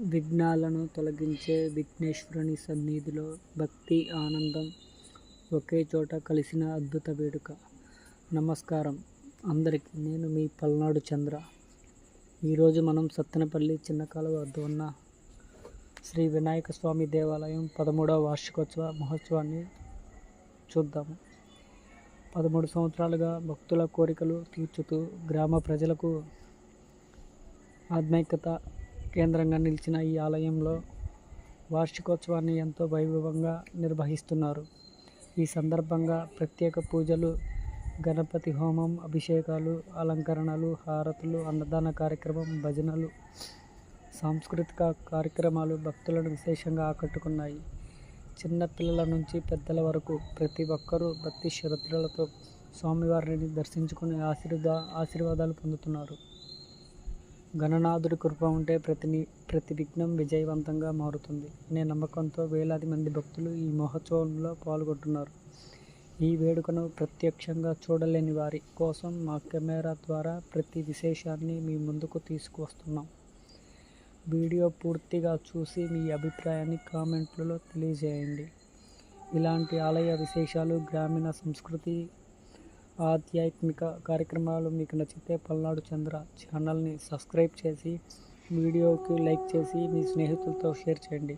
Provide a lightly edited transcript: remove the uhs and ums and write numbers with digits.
విఘ్నాలను తొలగించే విఘ్నేశ్వరుని సన్నిధిలో భక్తి ఆనందం ఒకే చోట కలిసిన అద్భుత వేడుక. నమస్కారం అందరికీ, నేను మీ పల్నాడు చంద్ర. ఈరోజు మనం సత్తెనపల్లి చిన్న కాలువ వద్ద ఉన్న శ్రీ వినాయక స్వామి దేవాలయం 13వ వార్షికోత్సవ మహోత్సవాన్ని చూద్దాము. 13 సంవత్సరాలుగా భక్తుల కోరికలు తీర్చుతూ గ్రామ ప్రజలకు ఆధ్యాత్మికత కేంద్రంగా నిలిచిన ఈ ఆలయంలో వార్షికోత్సవాన్ని ఎంతో వైభవంగా నిర్వహిస్తున్నారు. ఈ సందర్భంగా ప్రత్యేక పూజలు, గణపతి హోమం, అభిషేకాలు, అలంకరణలు, హారతులు, అన్నదాన కార్యక్రమం, భజనలు, సాంస్కృతిక కార్యక్రమాలు భక్తులను విశేషంగా ఆకట్టుకున్నాయి. చిన్న పిల్లల నుంచి పెద్దల వరకు ప్రతి ఒక్కరూ భక్తి శ్రద్ధలతో స్వామివారిని దర్శించుకుని ఆశీర్వాదాలు పొందుతున్నారు. గణనాథుడి కృప ఉంటే ప్రతి విఘ్నం విజయవంతంగా మారుతుంది అనే నమ్మకంతో వేలాది మంది భక్తులు ఈ మహోత్సవంలో పాల్గొంటున్నారు. ఈ వేడుకను ప్రత్యక్షంగా చూడలేని వారి కోసం మా కెమెరా ద్వారా ప్రతి విశేషాన్ని మీ ముందుకు తీసుకువస్తున్నాం. వీడియో పూర్తిగా చూసి మీ అభిప్రాయాన్ని కామెంట్లలో తెలియజేయండి. ఇలాంటి ఆలయ విశేషాలు, గ్రామీణ సంస్కృతి, ఆధ్యాత్మిక కార్యక్రమాలు మీకు నచ్చితే పల్నాడు చంద్ర ఛానల్ని సబ్స్క్రైబ్ చేసి, వీడియోకి లైక్ చేసి మీ స్నేహితులతో షేర్ చేయండి.